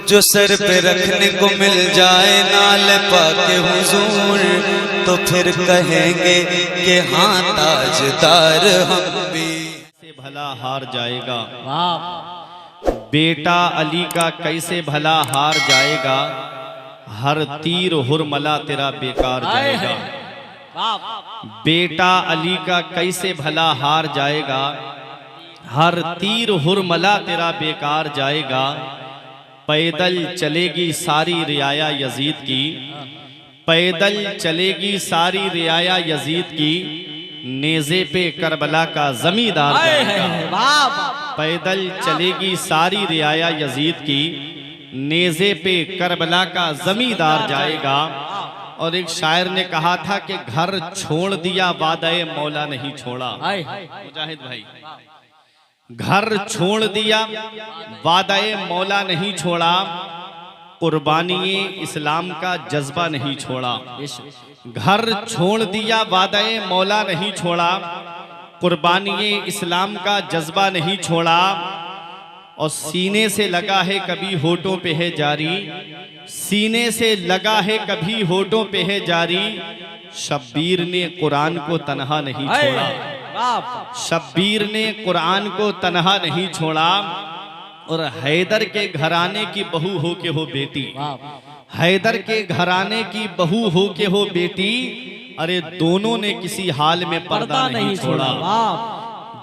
जो सर पे रखने को मिल जाए नाल पाके हुजूर, तो फिर कहेंगे कि हाँ ताजदार हम भी। से भला हार जाएगा, बेटा अली का कैसे भला हार जाएगा, हर तीर हुरमला तेरा बेकार जाएगा। बेटा अली का कैसे भला हार जाएगा, हर तीर हुरमला तेरा बेकार जाएगा। पैदल चलेगी सारी रियाया यजीद की, पैदल चलेगी सारी रियाया यजीद की, नेज़े पे करबला का जमींदार जाएगा। पैदल चलेगी सारी रियाया यजीद की, नेज़े पे करबला का जमींदार जाएगा। और एक शायर ने कहा था कि घर छोड़ दिया वादे मौला नहीं छोड़ा। मुजाहिद भाई, घर छोड़ दिया वादे मौला नहीं छोड़ा, कुर्बानी इस्लाम का जज्बा नहीं छोड़ा। घर छोड़ दिया वादे मौला नहीं छोड़ा, कुर्बानी इस्लाम का जज्बा नहीं छोड़ा। और सीने से लगा है कभी होठों पे है जारी, सीने से लगा है कभी होठों पे है जारी। शब्बीर ने कुरान को तन्हा नहीं छोड़ा, शब्बीर ने कुरान को तन्हा नहीं छोड़ा। और हैदर के घराने की बहू हो के हो बेटी, हैदर के घराने की बहू हो के हो बेटी, अरे दोनों ने किसी हाल में पर्दा नहीं छोड़ा,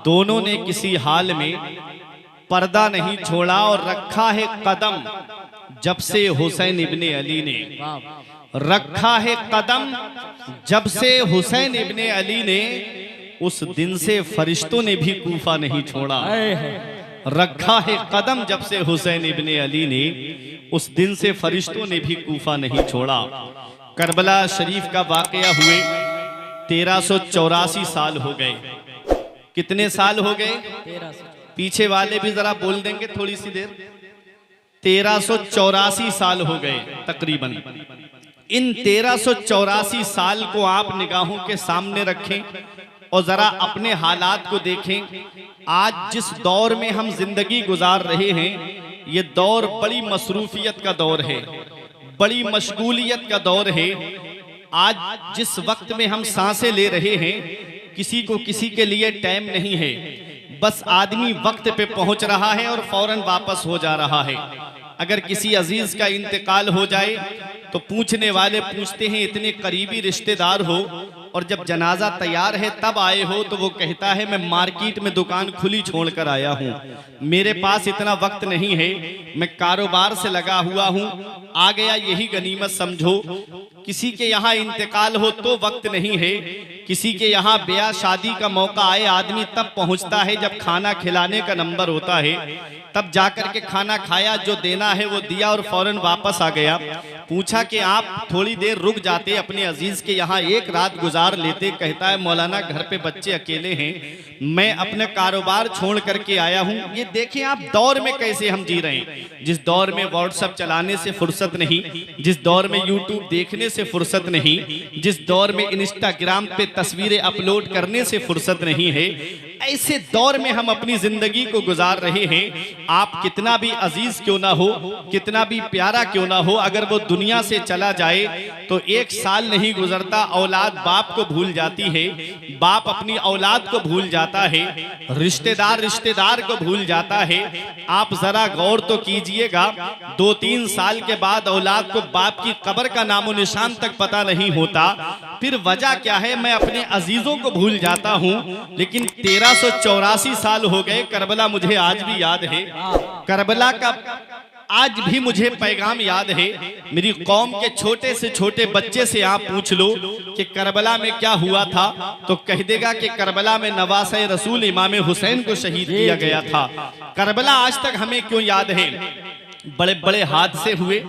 दोनों ने किसी हाल में पर्दा नहीं छोड़ा। और रखा है कदम जब से हुसैन इब्ने अली ने, रखा है कदम जब से हुसैन इब्ने अली ने, उस दिन से फरिश्तों ने भी कूफा नहीं छोड़ा। रखा है कदम जब से हुसैन इब्ने अली ने, उस दिन से फरिश्तों ने भी कूफा नहीं छोड़ा। करबला शरीफ का वाकया हुए 1384 साल हो गए। कितने साल हो गए? पीछे वाले भी जरा बोल देंगे थोड़ी सी देर। 1384 साल हो गए तकरीबन। इन 1384 साल को आप निगाहों के सामने रखें और जरा अपने हालात को देखें। आज जिस दौर में हम जिंदगी गुजार रहे हैं, ये दौर बड़ी मसरूफियत का दौर है, बड़ी मशगूलियत का दौर है। आज जिस वक्त में हम सांसें ले रहे हैं, किसी को किसी के लिए टाइम नहीं है। बस आदमी वक्त पे पहुंच रहा है और फौरन वापस हो जा रहा है। अगर किसी अजीज का इंतकाल हो जाए तो पूछने वाले पूछते हैं इतने करीबी रिश्तेदार हो, और जब जनाजा तैयार है तब आए हो, तो वो कहता है मैं मार्केट में दुकान खुली छोड़कर आया हूँ, मेरे पास इतना वक्त नहीं है, मैं कारोबार से लगा हुआ हूँ, आ गया यही गनीमत समझो। किसी के यहाँ इंतकाल हो तो वक्त नहीं है, किसी के यहाँ ब्याह शादी का मौका आए आदमी तब पहुँचता है जब खाना खिलाने का नंबर होता है, तब जाकर के खाना खाया, जो देना है वो दिया और फौरन वापस आ गया। पूछा कि आप थोड़ी देर रुक जाते, अपने अजीज के यहाँ एक रात गुजार लेते। कहता है मौलाना घर पे बच्चे अकेले हैं, मैं अपने कारोबार छोड़ करके आया हूँ। ये देखें आप दौर में कैसे हम जी रहे हैं, जिस दौर में व्हाट्सएप चलाने से फुर्सत नहीं, जिस दौर में यूट्यूब देखने से फुर्सत नहीं, जिस दौर में इंस्टाग्राम पे तस्वीरें अपलोड करने से फुर्सत नहीं है, ऐसे दौर में हम अपनी जिंदगी को गुजार रहे हैं। आप कितना भी अजीज क्यों ना हो, कितना भी प्यारा क्यों ना हो, अगर वो दुनिया से चला जाए तो 1 साल नहीं गुजरता औलाद बाप को भूल जाती है, बाप अपनी औलाद को भूल जाता है, रिश्तेदार रिश्तेदार को भूल जाता है। आप जरा गौर तो कीजिएगा, 2-3 साल के बाद औलाद को बाप की कब्र का नामो निशान तक पता नहीं होता। फिर वजह क्या है? मैं अपने अजीजों को भूल जाता हूँ। लेकिन 1384 साल हो गए, करबला मुझे आज भी याद है, करबला का आज भी मुझे पैगाम याद है। मेरी कौम के छोटे से छोटे बच्चे से आप पूछ लो कि करबला में क्या हुआ था, तो कह देगा कि करबला में नवासे रसूल इमाम हुसैन को शहीद किया गया था। करबला आज तक हमें क्यों याद है? बड़े बड़े हादसे हुए,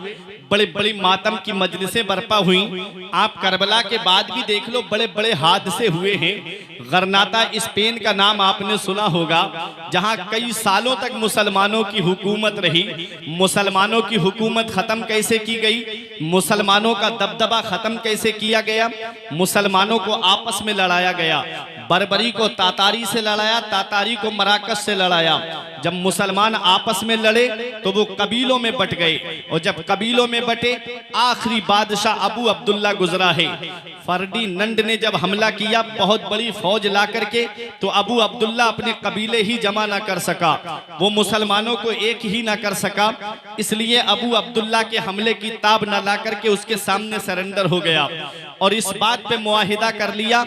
बड़े बड़ी मातम की मजलिसें बर्पा हुई। आप करबला के बाद भी देख लो, बड़े बड़े हादसे हुए हैं, गरनाता स्पेन का नाम आपने सुना होगा, जहां कई सालों तक मुसलमानों की हुकूमत रही। मुसलमानों की हुकूमत खत्म कैसे की गई, मुसलमानों का दबदबा खत्म कैसे किया गया, मुसलमानों को आपस में लड़ाया गया। बर्बरी को तातारी से लड़ाया, तातारी को मराकश से लड़ाया। जब मुसलमान आपस में लड़े तो वो कबीलों में बट गए, और जब कबीलों में बटे आखिरी बादशाह अबू अब्दुल्ला गुजरा है। फर्डिनंड ने जब हमला किया बहुत बड़ी फौज ला करके, तो अबू अब्दुल्ला अपने कबीले ही जमा ना कर सका, वो मुसलमानों को एक ही ना कर सका। इसलिए अबू अब्दुल्ला के हमले की ताब ना ला करके उसके सामने सरेंडर हो गया और इस बात पे मुआहिदा कर लिया।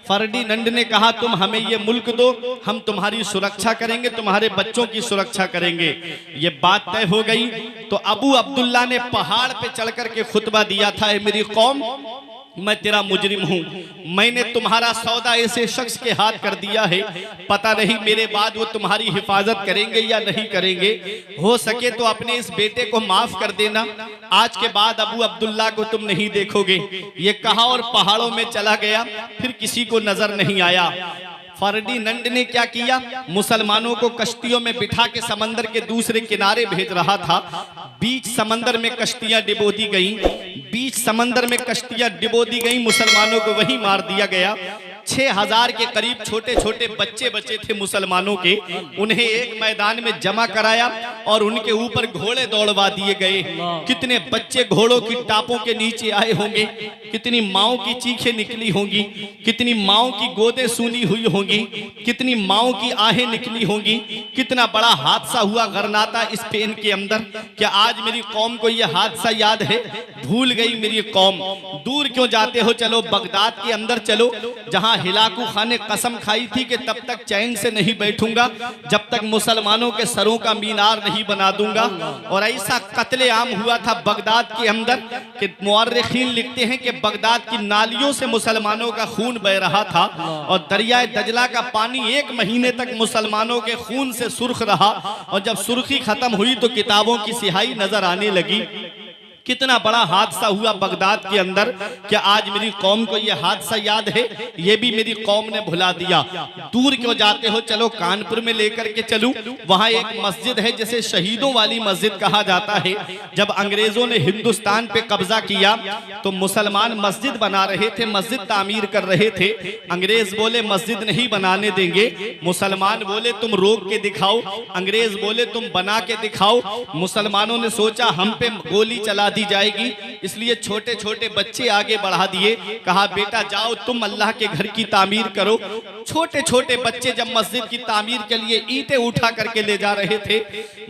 फर्डिनंड ने कहा तुम हमें ये मुल्क दो, हम तुम्हारी सुरक्षा करेंगे, तुम्हारे बच्चों की सुरक्षा करेंगे। ये बात तय हो गई तो अबू अब्दुल्ला ने पहाड़ पे चढ़ करके खुतबा दिया था, मेरी कौम मैं तेरा मुजरिम हूँ, मैंने तुम्हारा सौदा ऐसे शख्स के हाथ कर दिया है, पता नहीं मेरे बाद वो तुम्हारी हिफाजत करेंगे या नहीं करेंगे। हो सके तो अपने इस बेटे को माफ कर देना, आज के बाद अबू अब्दुल्ला को तुम नहीं देखोगे। ये कहा और पहाड़ों में चला गया, फिर किसी को नजर नहीं आया। फर्डिनंड ने क्या किया, मुसलमानों को कश्तियों में बिठा के समंदर के दूसरे किनारे भेज रहा था। बीच समंदर में कश्तियां डिबो दी गईं, बीच समंदर में कश्तियां डिबो दी गईं, मुसलमानों को वहीं मार दिया गया। 6000 के करीब छोटे छोटे बच्चे बचे थे मुसलमानों के, उन्हें एक मैदान में जमा कराया और उनके ऊपर घोड़े दौड़वा दिए गए। कितने बच्चे घोड़ों की टापों के नीचे आए होंगे, कितनी माओं की चीखें निकली होंगी, कितनी माओं की गोदें सूनी हुई होंगी, कितनी माओं की आहें निकली होंगी। कितना बड़ा हादसा हुआ गरनाता स्पेन के अंदर। क्या आज मेरी कौम को यह हादसा याद है? भूल गई मेरी कौम। दूर क्यों जाते हो, चलो बगदाद के अंदर चलो, जहां हिलाकू खान ने कसम खाई थी कि तब तक चैन से नहीं बैठूंगा जब तक मुसलमानों के सरों का मीनार नहीं बना दूंगा। और ऐसा कत्ले आम हुआ था बगदाद के अंदर कि मुअर्रिखीन लिखते हैं कि बगदाद की नालियों से मुसलमानों का खून बह रहा था और दरियाए दजला का पानी 1 महीने तक मुसलमानों के खून से सुर्ख रहा। और जब सुर्खी खत्म हुई तो किताबों की सिहाई नजर आने लगी। कितना बड़ा हादसा हुआ बगदाद के अंदर। क्या आज मेरी कौम को यह हादसा याद है? ये भी मेरी कौम ने भुला दिया। दूर क्यों जाते हो, चलो कानपुर में लेकर के चलूं। वहां एक मस्जिद है जिसे शहीदों वाली मस्जिद कहा जाता है। जब अंग्रेजों ने हिंदुस्तान पे कब्जा किया तो मुसलमान मस्जिद बना रहे थे, मस्जिद तामीर कर रहे थे। अंग्रेज बोले मस्जिद नहीं बनाने देंगे, मुसलमान बोले तुम रोक के दिखाओ, अंग्रेज बोले तुम बना के दिखाओ। मुसलमानों ने सोचा हम पे गोली चला दी जाएगी, इसलिए छोटे छोटे बच्चे आगे बढ़ा दिए, कहा बेटा जाओ तुम अल्लाह के घर की तामीर करो। छोटे छोटे बच्चे जब मस्जिद की तामीर के लिए ईंटें उठा करके ले जा रहे थे,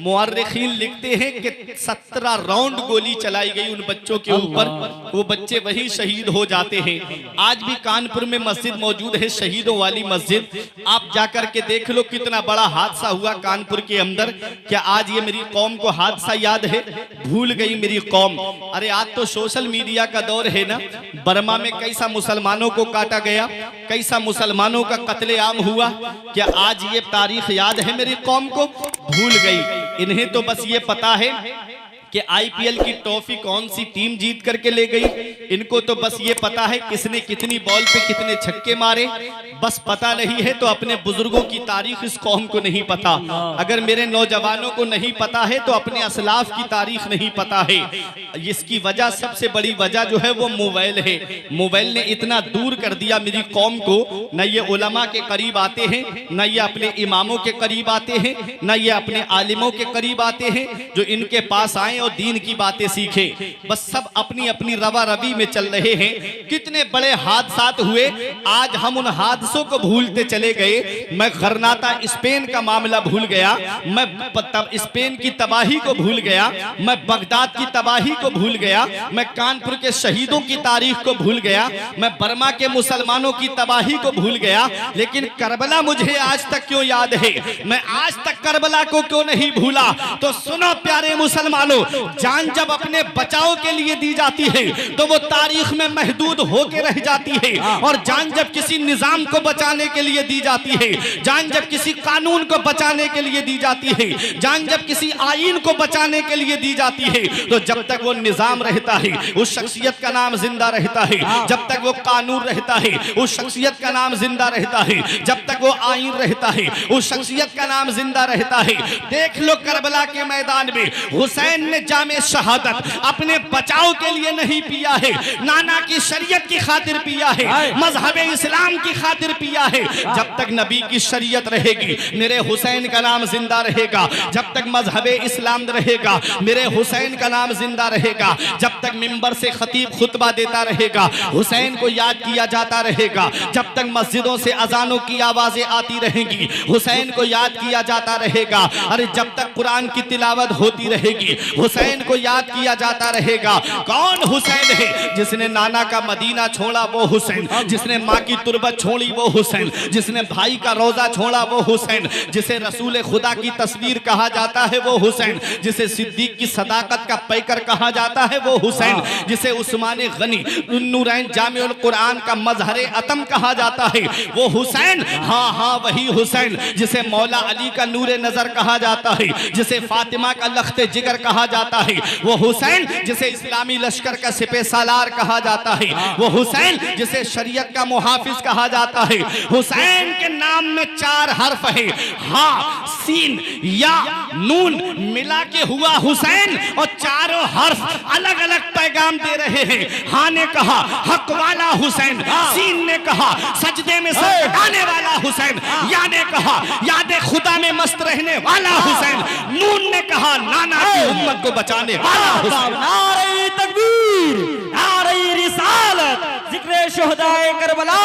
मुअर्रिखीन लिखते हैं कि 17 राउंड गोली चलाई गई उन बच्चों के ऊपर। वो बच्चे वही शहीद हो जाते हैं। आज भी कानपुर में मस्जिद मौजूद है, शहीदों वाली मस्जिद। आप जाकर के देख लो कितना बड़ा हादसा हुआ कानपुर के अंदर। क्या आज ये मेरी कौम को हादसा याद है? भूल गई मेरी कौम। अरे आज तो सोशल मीडिया का दौर है ना। बर्मा में कैसा मुसलमानों को काटा गया, कैसा मुसलमानों का कत्लेआम हुआ। क्या आज ये तारीख याद है मेरी कौम को? भूल गई। इन्हें तो बस ये पता है कि आईपीएल की ट्रॉफी कौन सी टीम जीत करके ले गई। इनको तो बस ये पता है किसने कितनी बॉल पे कितने छक्के मारे, बस पता नहीं है। तो अपने बुजुर्गों की तारीख इस कौम को नहीं पता। अगर मेरे नौजवानों को नहीं पता है तो अपने असलाफ की तारीख नहीं पता है। इसकी वजह, सबसे बड़ी वजह जो है वो मोबाइल है। मोबाइल ने इतना दूर कर दिया मेरी कौम को, न ये उलमा के करीब आते हैं, न ये अपने इमामों के करीब आते हैं, न ये अपने आलिमों के करीब आते हैं जो इनके पास आए और दीन की बातें सीखे। बस सब अपनी अपनी रवा रवी में चल रहे हैं। कितने बड़े हादसात हुए, आज हम उन हादसों को भूलते चले गए। मैं गरनाता स्पेन का मामला भूल गया, मैं स्पेन की तबाही को भूल गया, मैं बगदाद की तबाही को भूल गया, मैं कानपुर के शहीदों की तारीख को भूल गया, मैं बर्मा के मुसलमानों की तबाही को भूल गया। लेकिन करबला मुझे आज तक क्यों याद है? मैं आज तक करबला को क्यों नहीं भूला? तो सुनो प्यारे मुसलमानों, जान जब अपने बचाव के लिए दी जाती है तो वो तारीख में महदूद होके रह जाती है, और जान जब किसी निजाम को बचाने के लिए दी जाती है, जान जब किसी कानून को बचाने के लिए दी जाती है, जान जब किसी आईन को बचाने के लिए दी जाती है, तो जब तक वो निजाम रहता है उस शख्सियत का नाम जिंदा रहता है, जब तक वो कानून रहता है उस शख्सियत का नाम जिंदा रहता है, जब तक वो आईन रहता है उस शख्सियत का नाम जिंदा रहता है। देख लो करबला के मैदान में हुसैन ने जामे शहादत अपने बचाव के लिए नहीं पिया है, नाना की शरीयत की खातिर पिया है, मजहब इस्लाम की खातिर पिया है। जब तक नबी की शरीयत रहेगी मेरे हुसैन का नाम जिंदा रहेगा, जब तक मजहब इस्लाम रहेगा मेरे हुसैन का नाम जिंदा रहेगा, जब तक मिंबर से खतीब खुतबा देता रहेगा हुसैन को याद किया जाता रहेगा, जब तक मस्जिदों से अजानों की आवाजें आती रहेंगी हुसैन को याद किया जाता रहेगा, अरे जब तक कुरान की तिलावत होती रहेगी हुसैन को याद किया जाता रहेगा। कौन हुसैन है? जिसने नाना का मदीना छोड़ा वो हुसैन, जिसने माँ की तुरबत छोड़ी वो हुसैन, जिसने भाई का रोजा छोड़ा वो हुसैन, जिसे रसूल खुदा की तस्वीर कहा जाता है वो हुसैन, जिसे सिद्दीक की सदाकत का पैकर कहा जाता है वो हुसैन, जिसे उस्मान गनी नूरैन जामिउल कुरान का मजहरे अतम कहा जाता है वो हुसैन। हाँ हाँ वही हुसैन जिसे मौला अली का नूरे नजर कहा जाता है, जिसे फातिमा का लख्ते जिगर कहा जाता है वो हुसैन, जिसे इस्लामी लश्कर का सिपह सालार कहा जाता है वो हुसैन, जिसे शरीयत का मुहाफिज कहा जाता है। हुसैन के नाम में 4 हर्फ है, हा सीन या नून मिला के हुआ हुसैन, और चारों हर्फ अलग अलग पैगाम दे रहे हैं। हा ने कहा हक वाला हुसैन, सीन ने कहा सजदे में सर कटाने वाला हुसैन, या ने कहा याद खुदा में मस्त रहने वाला हुसैन, नून ने कहा नाना की उम्मत को बचाने वाला हुसैन। नारे तकबीर, नारे रिसालत, जिक्र शुहदाए करबला,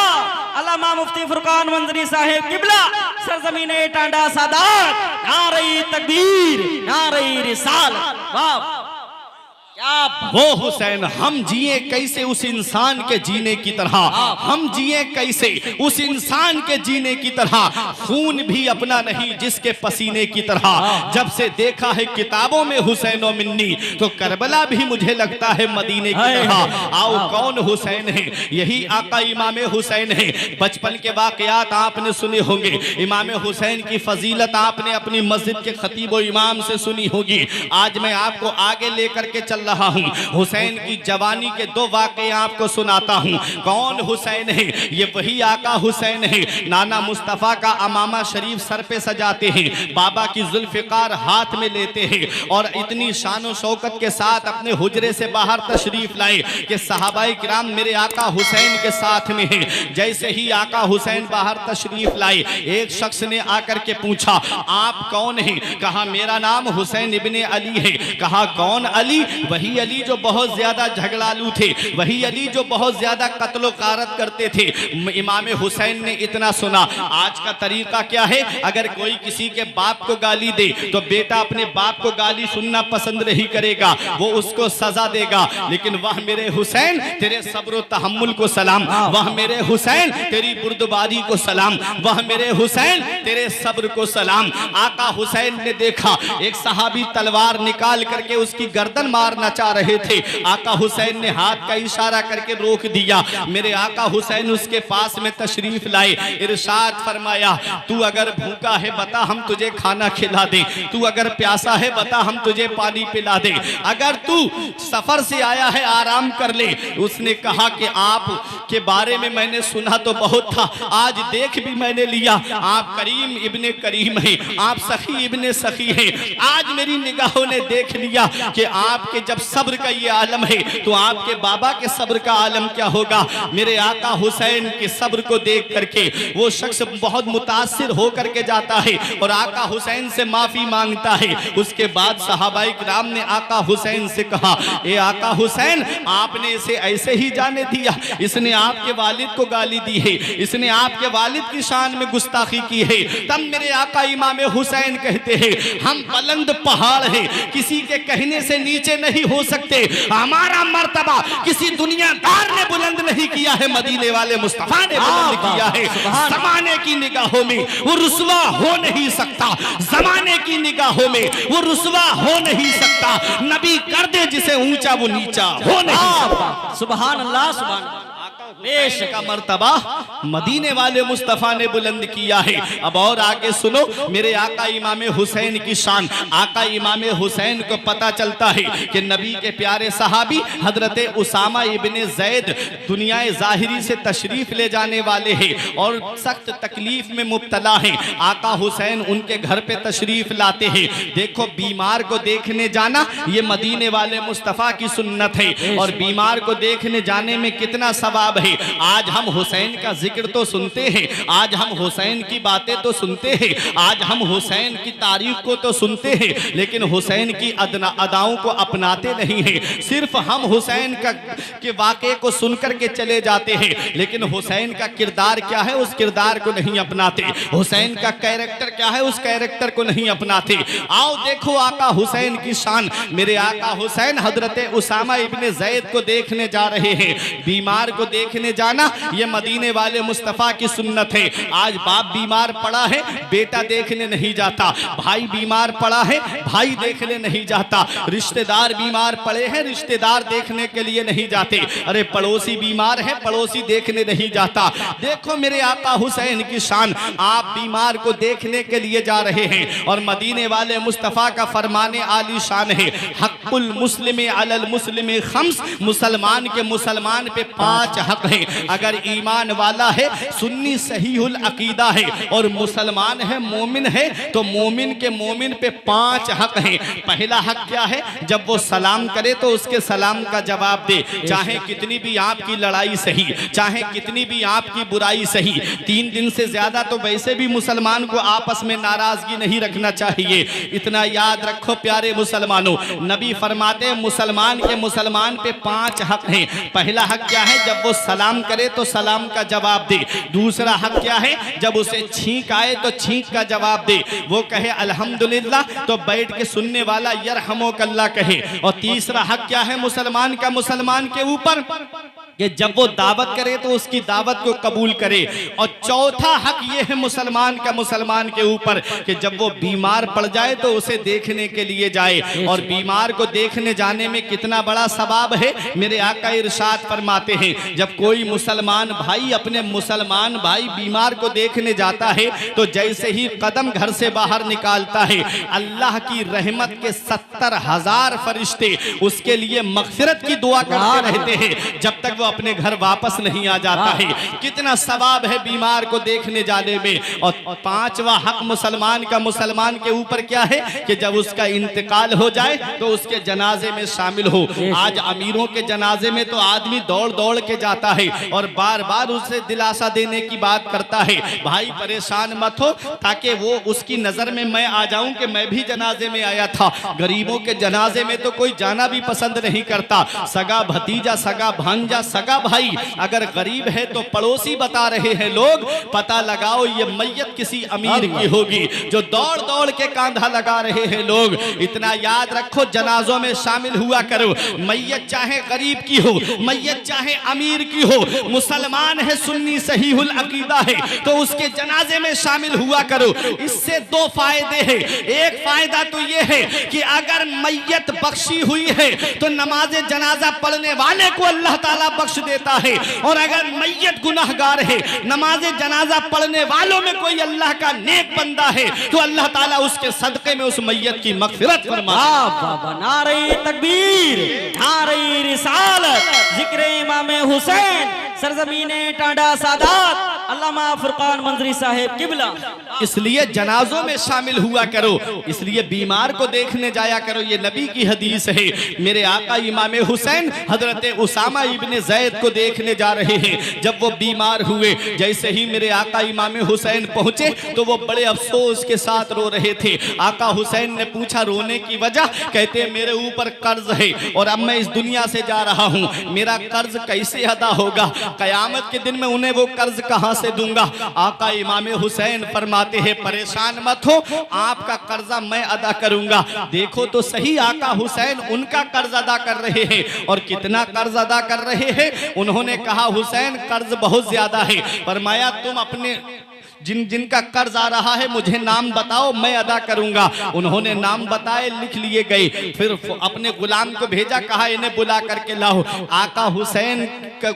अल्लामा मुफ्ती फुरकान मंजरी साहिब किबला, सरजमीने टांडा सादात, नारे तकबीर, नारे रिसालत। वाह वो हुसैन, हम जिए कैसे उस इंसान के जीने की तरह, हम जिए कैसे उस इंसान के जीने की तरह, खून भी अपना नहीं जिसके पसीने की तरह। जब से देखा है किताबों में हुसैन और मिन्नी तो करबला भी मुझे लगता है मदीने की तरह। आओ कौन हुसैन है? यही आका इमाम हुसैन है। बचपन के वाकयात आपने सुने होंगे, इमाम हुसैन की फजीलत आपने अपनी मस्जिद के खतीब व इमाम से सुनी होगी। आज मैं आपको आगे लेकर के चल रहा हूं, हुसैन की जवानी के 2 वाक़े आपको सुनाता हूं। कौन हुसैन है? ये वही आका हुसैन है। नाना मुस्तफ़ा का अमामा शरीफ सर पे सजाते हैं, बाबा की जुल्फ़िकार हाथ में लेते हैं, और इतनी शान शौकत के साथ अपने हुजरे से बाहर तशरीफ लाए कि सहाबाए किराम मेरे आका हुसैन के साथ में है। जैसे ही आका हुसैन बाहर तशरीफ लाए, एक शख्स ने आकर के पूछा आप कौन हैं? कहा मेरा नाम हुसैन इब्ने अली है। कहा कौन अली? वही अली जो बहुत ज्यादा झगड़ालू थे, वही अली जो बहुत ज्यादा कत्लो कारत करते थे। इमाम हुसैन ने इतना सुना। आज का तरीका क्या है? अगर कोई किसी के बाप को गाली दे तो बेटा अपने बाप को गाली सुनना पसंद नहीं करेगा, वो उसको सजा देगा। लेकिन वह मेरे हुसैन तेरे सब्र तहम्मुल को सलाम, वह मेरे हुसैन तेरी बुर्दबारी को सलाम, वह मेरे हुसैन तेरे सब्र को सलाम। आका हुसैन ने देखा एक सहाबी तलवार निकाल करके उसकी गर्दन मारना चाह रहे थे। आका हुसैन ने हाथ का इशारा करके रोक दिया। मेरे आका हुसैन उसके पास में तशरीफ लाए, इरशाद फरमाया तू अगर भूखा है बता हम तुझे खाना खिला दे, तू अगर प्यासा है बता हम तुझे पानी पिला दे, अगर तू सफर से आया है आराम कर ले। उसने कहा कि आप के बारे में मैंने सुना तो बहुत था, आज देख भी मैंने लिया। आप करीम इब्ने करीम हैं, आप सखी इब्ने सखी हैं। आज मेरी निगाहों ने देख लिया कि आपके जब सब्र का ये आलम है तो आपके बाबा के सब्र का आलम क्या होगा। मेरे आका हुसैन के सब्र को देख करके वो शख्स बहुत मुतासिर होकर के जाता है और आका हुसैन से माफी मांगता है। उसके बाद सहाबाए किराम ने आका हुसैन से कहा ए आका हुसैन आपने इसे ऐसे ही जाने दिया, इसने आपके वालिद को गाली दी है, इसने आपके वालिद की शान में गुस्ताखी की है। तब मेरे आका इमाम हुसैन कहते हैं हम बुलंद पहाड़ हैं, किसी के कहने से नीचे नहीं हो सकते, हमारा मर्तबा किसी दुनियादार ने बुलंद नहीं किया है, मदीने वाले मुस्तफा ने बुलंद किया है। जमाने की निगाहों में वो रुसवा हो नहीं सकता, जमाने की निगाहों में वो रुसवा हो नहीं सकता। नबी कर दे जिसे ऊंचा वो नीचा हो नहीं सकता। सुभान अल्लाह, सुभान अल्लाह। आका हुसैन का मर्तबा मदीने वाले मुस्तफा ने बुलंद किया है। अब और आगे सुनो मेरे आका इमाम हुसैन की शान। आका इमाम हुसैन को पता चलता है कि नबी के प्यारे सहाबी हजरत उसामा इब्ने ज़ैद दुनियाए ज़ाहिरी से तशरीफ ले जाने वाले हैं और सख्त तकलीफ में मुब्तला हैं। आका हुसैन उनके घर पे तशरीफ लाते हैं। देखो बीमार को देखने जाना ये मदीने वाले मुस्तफ़ा की सुन्नत है और बीमार को देखने जाने में कितना सवाब है। आज हम हुसैन का जिक्र तो सुनते हैं, आज हम हुसैन की बातें तो सुनते हैं, आज हम हुसैन की तारीफ को तो सुनते हैं, लेकिन हुसैन की अदाओं को अपनाते नहीं हैं। सिर्फ हम हुसैन का के वाक़े को सुनकर के चले जाते हैं, लेकिन हुसैन का किरदार क्या है उस किरदार को नहीं अपनाते। हुसैन का कैरेक्टर क्या है उस कैरेक्टर को नहीं अपनाते। आओ देखो आका हुसैन की शान। मेरे आका हुसैन हजरत उसामा इब्ने ज़ैद को देखने जा रहे हैं। बीमार को देखने जाना ये मदीने वाले मुस्तफ़ा की सुन्नत है। आज बाप बीमार पड़ा है बेटा देखने नहीं जाता, भाई बीमार पड़ा है भाई देखने नहीं जाता, रिश्तेदार बीमार पड़े हैं रिश्तेदार देखने के लिए नहीं जाते, अरे पड़ोसी बीमार है पड़ोसी देखने नहीं जाता। देखो मेरे आका हुसैन की शान। आप बीमार को देखने के लिए जा रहे हैं और मदीने वाले मुस्तफ़ा का फरमाने आली शान है, हक़्क़ुल मुस्लिम अलल मुस्लिम खम्स, मुसलमान के मुसलमान पे 5 हक हैं। अगर ईमान वाला है सुन्नी सहीहुल अकीदा है और मुसलमान है मोमिन है तो मोमिन के मोमिन पे 5 हक हैं। पहला हक क्या है, जब वो सलाम करे तो उसके सलाम का जवाब दे, चाहे कितनी भी आपकी लड़ाई सही, चाहे कितनी भी आपकी बुराई सही। 3 दिन से ज्यादा तो वैसे भी मुसलमान को आपस में नाराजगी नहीं रखना चाहिए। इतना याद रखो प्यारे मुसलमानों, नबी फरमाते हैं मुसलमान के मुसलमान पे 5 हक हैं। पहला हक क्या है, जब वो सलाम करे तो सलाम का जवाब दे। दूसरा हक क्या है, जब उसे छींक आए तो छींक का जवाब दे, वो कहे अल्हम्दुलिल्लाह तो बैठ के सुनने वाला यरहमुकल्लाह कहे। और तीसरा हक क्या है मुसलमान का मुसलमान के ऊपर, कि जब वो दावत करे तो उसकी दावत को कबूल करे। और चौथा हक ये है मुसलमान का मुसलमान के ऊपर कि जब वो बीमार पड़ जाए तो उसे देखने के लिए जाए। और बीमार को देखने जाने में कितना बड़ा सवाब है, मेरे आका इरशाद फरमाते हैं, जब कोई मुसलमान भाई अपने मुसलमान भाई बीमार को देखने जाता है तो जैसे ही कदम घर से बाहर निकालता है अल्लाह की रहमत के 70,000 फरिश्ते उसके लिए मगफिरत की दुआ करते रहते हैं जब तक वो अपने घर वापस नहीं आ जाता है। कितना सवाब है बीमार को देखने जाने में। और 5वां हक मुसलमान का मुसलमान के ऊपर क्या है कि जब उसका इंतकाल हो जाए तो उसके जनाजे में शामिल हो। आज अमीरों के जनाजे में तो आदमी दौड़ दौड़ के जाता है और बार बार उसे दिलासा देने की बात करता है, भाई परेशान मत हो, ताकि वो उसकी नजर में मैं आ जाऊं कि मैं भी जनाजे में आया था। गरीबों के जनाजे में तो कोई जाना भी पसंद नहीं करता। सगा भतीजा सगा भांजा सगा भाई अगर गरीब है तो पड़ोसी बता रहे हैं लोग, पता लगाओ ये मैयत किसी अमीर की होगी, जो दौड़ दौड़ के कांधा लगा रहे हैं लोग। इतना याद रखो, जनाजों में शामिल हुआ करो। मैयत चाहे गरीब की हो, मैयत चाहे अमीर की हो, मुसलमान है सुन्नी सहीहुल अकीदा है तो उसके जनाजे में शामिल हुआ करो। इससे 2 फायदे हैं। एक फायदा तो ये है कि अगर मैयत बख्शी हुई है तो नमाज जनाजा पढ़ने वाले को अल्लाह ताला बख्श देता है, और अगर मैयत गुनाहगार है नमाज जनाजा पढ़ने वालों में कोई अल्लाह का नेक बंदा है तो अल्लाह ताला उसके सदक़े में उस मैयत की मग़फ़िरत फरमाता है। नारे तकबीर, नारे रिसालत, जिक्र इमाम हुसैन, सरजमीने टांडा सादात, अल्लामा फुरकान मंजरी साहिब किबला। इसलिए जनाजों में शामिल हुआ करो, इसलिए बीमार को देखने जाया करो। ये नबी की हदीस है। मेरे आका इमाम हुसैन हजरत उसामा इब्ने ज़ैद को देखने जा रहे हैं। जब वो बीमार हुए, जैसे ही मेरे आका इमाम हुसैन पहुंचे तो वो बड़े अफसोस के साथ रो रहे थे। आका हुसैन ने पूछा रोने की वजह, कहते मेरे ऊपर कर्ज है और अब मैं इस दुनिया से जा रहा हूँ, मेरा कर्ज कैसे अदा होगा, कयामत के दिन में उन्हें वो कर्ज कहाँ से दूंगा। आका इमाम हुसैन फरमाते हैं परेशान मत हो, आपका कर्जा मैं अदा करूंगा। देखो तो सही, आका हुसैन उनका कर्ज अदा कर रहे हैं। और कितना कर्ज अदा कर रहे हैं? उन्होंने कहा हुसैन कर्ज बहुत ज्यादा है। फरमाया तुम अपने जिनका कर्ज आ रहा है मुझे नाम बताओ, मैं अदा करूंगा। उन्होंने नाम बताए, लिख लिए गए। फिर अपने गुलाम को भेजा, कहा इन्हें बुला करके लाओ। आका हुसैन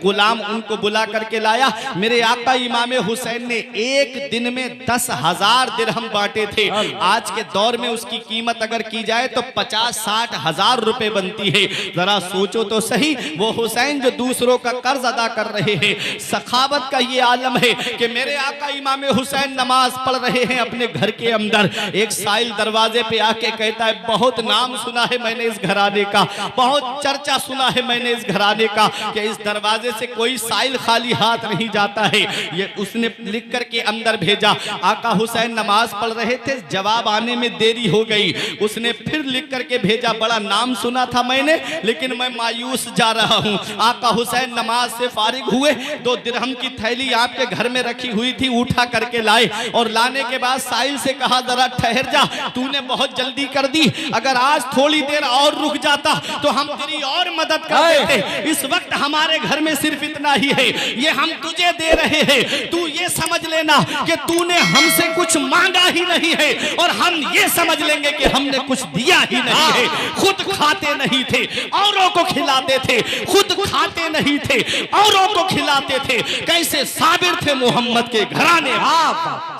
गुलाम उनको बुला करके लाया। मेरे आका इमाम हुसैन ने एक दिन में 10,000 दिरहम बांटे थे। आज के दौर में उसकी कीमत अगर की जाए तो 50-60 हजार रुपए बनती है। जरा सोचो तो सही, वो हुसैन जो दूसरों का कर्ज अदा कर रहे हैं। सखावत का ये आलम है कि मेरे आका इमाम हुसैन नमाज पढ़ रहे हैं अपने घर के अंदर। एक साइल दरवाजे पे आके कहता है, बहुत नाम सुना है मैंने इस घराने का, बहुत चर्चा सुना है मैंने इस घराने का कि इस दरवाजे से कोई साइल खाली हाथ नहीं जाता है। ये उसने लिख करके अंदर भेजा। आका हुसैन नमाज पढ़ रहे थे, जवाब आने में देरी हो गई। उसने फिर लिख करके भेजा, बड़ा नाम सुना था मैंने लेकिन मैं मायूस जा रहा हूँ। आका हुसैन नमाज से फारिग हुए, 2 दिरहम की थैली आपके घर में रखी हुई थी, उठा करके लाए और लाने के बाद साहिल से कहा, जरा ठहर जा, तूने बहुत जल्दी कर दी, अगर आज थोड़ी देर और रुक जाता तो हम तेरी और मदद कर देते। इस वक्त हमारे घर में सिर्फ इतना ही है, ये हम तुझे दे रहे हैं, तू ये समझ लेना कि तूने हमसे कुछ मांगा ही नहीं है और हम ये समझ लेंगे कि हमने कुछ दिया ही नहीं है। खुद खाते नहीं थे, औरों को खिलाते थे, खुद खाते नहीं थे, औरों को खिलाते थे। कैसे साबिर थे मोहम्मद के घराने।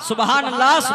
सुभान अल्लाह।